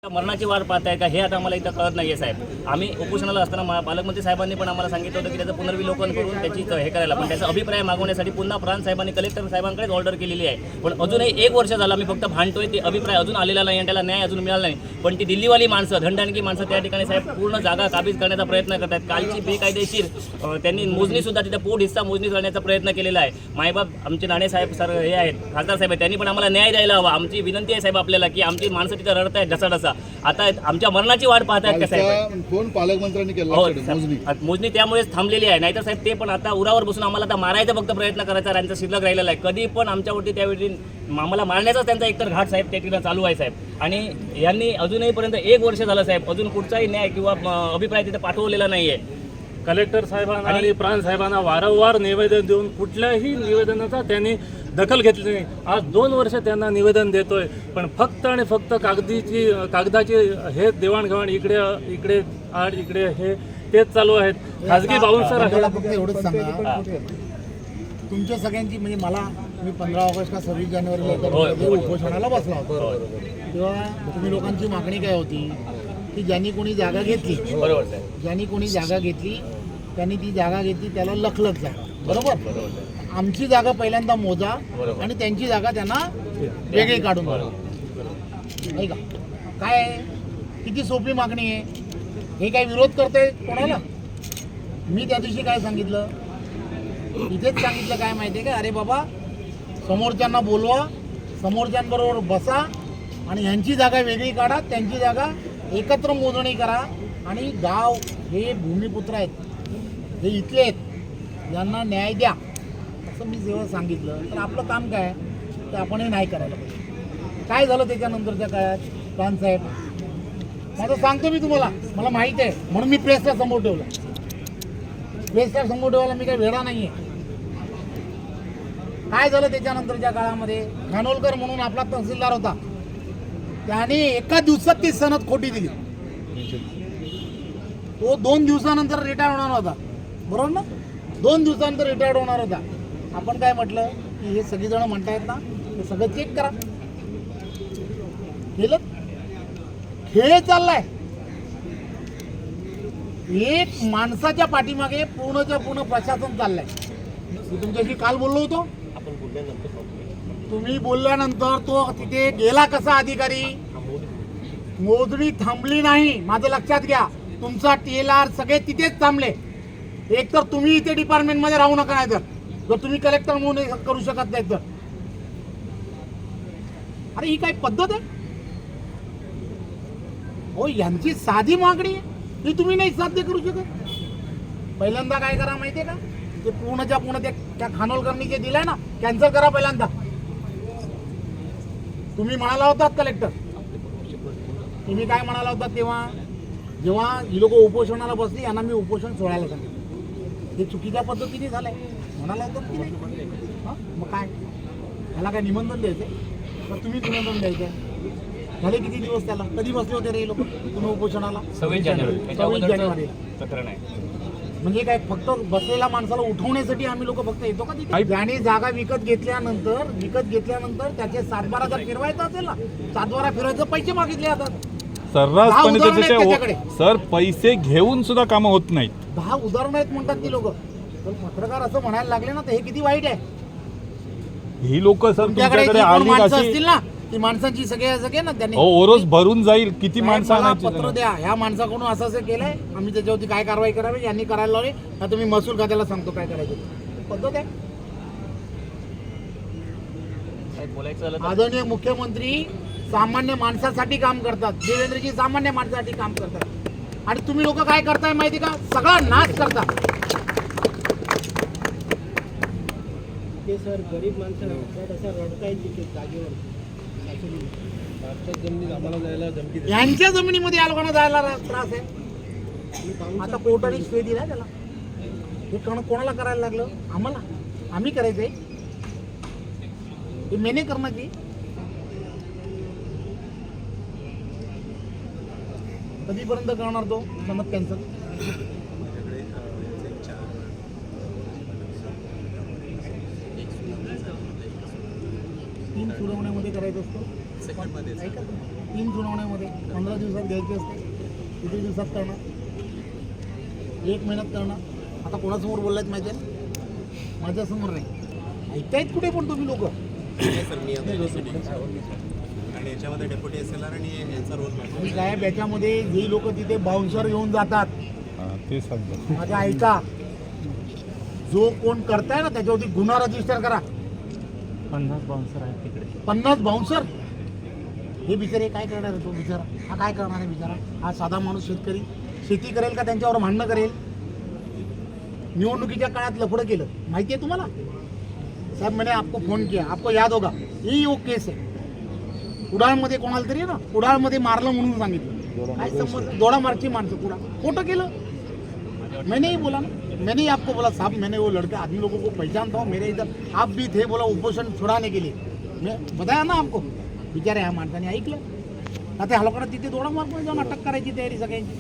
मरणाची वाट पाहताय का हे आता आम्हाला इथं कळत नाहीये साहेब. आम्ही उपोषणाला असताना पालकमंत्री साहेबांनी पण आम्हाला सांगितलं होतं की त्याचं पुनर्विलोकन करून त्याची हे करायला, पण त्याचा अभिप्राय मागवण्यासाठी पुन्हा प्रांत साहेबांनी कलेक्टर साहेबांकडेच ऑर्डर केलेली आहे. पण अजूनही 1 वर्ष झालं आम्ही फक्त भांडतोय, ते अभिप्राय अजून आलेला नाही आणि त्याला न्याय अजून मिळाला नाही. पण ती दिल्लीवाली माणसं, धंडाणकी माणसं त्या ठिकाणी साहेब पूर्ण जागा काबीज करण्याचा प्रयत्न करतात. कालची बेकायदेशीर त्यांनी मोजणी सुद्धा तिथे पोट हिस्सा मोजणी करण्याचा प्रयत्न केलेला आहे. मायबाप आमचे नाणे साहेब सर हे आहेत, खासदार साहेब, त्यांनी पण आम्हाला न्याय द्यायला हवा. आमची विनंती आहे साहेब आपल्याला की आमची माणसं तिथे रडत आहेत ढसाढसा. आता आमच्या मरणाची वाट पाहतायत का साहेब? फोन पालकमंत्र्यांनी केला मोजणी त्यामुळेच थांबलेली आहे. नाहीतर साहेब ते पण आता उरावर बसून आम्हाला आता मारायचा फक्त प्रयत्न करायचा त्यांचा शिल्लक राहिलेला आहे. कधी पण आमच्यावरती त्यावेळी आम्हाला मारण्याचाच त्यांचा एकतर घाट साहेब त्या ठिकाणी चालू आहे साहेब. आणि यांनी अजूनही पर्यंत 1 वर्ष झालं साहेब, अजून कुठचाही न्याय किंवा अभिप्राय तिथे पाठवलेला नाहीये. कलेक्टर साहेबांना आणि प्रांत साहेबांना वारंवार निवेदन देऊन कुठल्याही निवेदनाचा त्यांनी दखल घेतली नाही. आज 2 वर्ष त्यांना निवेदन देतोय, पण फक्त आणि फक्त कागदाची हे देवाणघेवाण इकडे आड इकडे हे तेच चालू आहेत. खाजगी बाउन्सर फक्त एवढंच सांगा, तुमच्या सगळ्यांची म्हणजे मी 15 ऑगस्ट का 26 जानेवारीला उपोषणाला बसला होता. तेव्हा तुम्ही लोकांची मागणी काय होती की ज्यांनी कोणी जागा घेतली, बरोबर साहेब, ज्यांनी कोणी जागा घेतली त्यांनी ती जागा घेतली त्याला लखलख जागा, बरोबर. आमची जागा पहिल्यांदा मोजा आणि त्यांची जागा त्यांना वेगळी काढून नाही का? काय किती सोपी मागणी आहे. हे काय विरोध करते कोणाला? मी त्या दिवशी काय सांगितलं, इथेच सांगितलं काय माहिती आहे का, अरे बाबा समोरच्यांना बोलवा, समोरच्यांबरोबर बसा आणि ह्यांची जागा वेगळी काढा, त्यांची जागा एकत्र मोजणी करा. आणि गाव हे भूमिपुत्र आहेत, हे इथले आहेत, यांना न्याय द्या असं मी जेव्हा सांगितलं. तर आपलं काम काय ते आपण हे नाही करायला पाहिजे. काय झालं त्याच्यानंतरच्या काळात प्रांत साहेब, माझं सांगतो मी तुम्हाला, मला माहीत आहे म्हणून मी प्रेसच्या समोर ठेवलं. प्रेसच्या समोर ठेवायला मी काही वेळा नाही आहे. काय झालं त्याच्यानंतरच्या काळामध्ये, खानोलकर म्हणून आपला तहसीलदार होता, त्याने एका दिवसात ती सनद खोटी दिली. तो 2 दिवसानंतर रिटायर होणार होता, बरोबर ना? 2 दिवसानंतर रिटायर होणार होता. आपण काय म्हटलं की हे सगळीजण म्हणतायत ना, हे सगळं चेक करा. केलं, खेळ चाललाय. एक माणसाच्या पाठीमागे पूर्णच्या पूर्ण प्रशासन चाललंय. मी तुमच्याशी काल बोललो होतो, तुम्ही बोलल्यानंतर तो तिथे गेला कसा अधिकारी? मोजणी थांबली नाही, माझं लक्षात घ्या. तुमचा TLR सगळे तिथेच थांबले. एक तर तुम्ही इथे डिपार्टमेंटमध्ये राहू नका, नाही तर जर तुम्ही कलेक्टर म्हणून करू शकत नाही तर. अरे ही काय पद्धत आहे हो? यांची साधी मागणी ही तुम्ही नाही साध्य करू शकत. पहिल्यांदा काय करा माहितीये का, ते पूर्णच्या पूर्ण त्या खानोलकरनी जे दिलंय ना, कॅन्सल करा पहिल्यांदा. तुम्ही म्हणाला होतात कलेक्टर, तुम्ही काय म्हणाला होतात तेव्हा, जेव्हा ही लोक उपोषणाला बसली, यांना मी उपोषण सोडायला सांगितलं. हे चुकीच्या पद्धतीने झालंय म्हणाला होतात की नाही? मग काय त्याला काय निमंत्रण द्यायचं तर तुम्ही निमंत्रण द्यायचं. झाले किती दिवस त्याला? कधी बसले होते रे लोक तुम्ही उपोषणाला? 26 जानेवारी. म्हणजे काय फक्त बसलेल्या माणसाला उठवण्यासाठी आम्ही लोक फक्त येतो का तिथे? ज्याने जागा विकत घेतल्यानंतर त्याचे 7-12 जर फिरवायचं असेल ना, 7-12 फिरवायचं पैसे मागितले जातात. सर्रासपणे त्याच्याकडे सर पैसे घेऊन सुद्धा कामं होत नाहीत. 10 उदाहरणं आहेत म्हणतात ती लोक. तर पत्रकार असं म्हणायला लागले ना, तर हे किती वाईट आहे. ही लोक सर तुमच्याकडे आली असतील ना, ती माणसांची सगळे ना त्यांनी ओरोस भरून जाईल. किती माणसं पत्र द्या, ह्या माणसाकडून असं केलंय, आम्ही त्याच्यावरती काय कारवाई करावी, यांनी करायला लावली, आता तुम्ही महसूल खात्याला सांगतो काय करायचं. पद्धत आहे. आदरणीय मुख्यमंत्री सामान्य माणसासाठी काम करतात, देवेंद्रजी सामान्य माणसासाठी काम करतात, आणि तुम्ही लोक काय करताय माहिती का, सगळा नाश करता. ते सर गरीब माणसं रडतायत तिथे जागेवर. यांच्या जमिनीमध्ये या लोकांना जायला त्रास आहे. आता कोर्टाने स्टे दिला त्याला. हे कोणाला करायला लागलं? आम्हाला. आम्ही करायचंय हे मेने करण्याची. कधीपर्यंत करणार तो सनद कॅन्सल? तीन सुनावण्यामध्ये करायचं असतो. ऐका 3 सुनावण्यामध्ये 15 दिवसात घ्यायची असते, किती दिवसात करणार, 1 महिन्यात करणार. आता कोणासमोर बोललायत माहिती आहे, माझ्यासमोर नाही. ऐकतायत कुठे पण तुम्ही लोक. आणि याच्यामध्ये डेप्युटी एसएलआर आणि यांचा रोल आणि साहेब याच्यामध्ये जे लोक तिथे बाउन्सर घेऊन जातात, ते सांगतो. माझ्या ऐका, जो कोण करताय ना त्याच्यावरती गुन्हा रजिस्टर करा. 50 बाउन्सर आहेत तिकडे. 50 बाउन्सर. हे बिचारे काय करणार आहे, तो बिचारा हा काय करणार आहे बिचारा, हा साधा माणूस शेतकरी शेती करेल का त्यांच्यावर भांडणं करेल. निवडणुकीच्या काळात लफडं केलं माहिती आहे तुम्हाला साहेब. मैंने आपको फोन किया, आपको याद होगा, यही वो केस आहे. कुडाळमध्ये कोणाला तरी ना कुडाळमध्ये मारलं म्हणून सांगितलं. काय समज दोडामार्गची माणसं कुडाळ खोटं केलं. मैंने ही बोला ना, मैंने ही आपको बोला साहब, मैंने वो लड़के आदमी लोगों को पहचानता हूँ, मेरे इधर आप भी थे, बोला उपोषण छुड़ाने के लिए. मैं बताया ना आपको. बिचारे ह्या माणसाने ऐकलं. आता ह्या लोकांना तिथे दोडामार्गमध्ये जाऊन अटक करायची तयारी सगळ्यांची.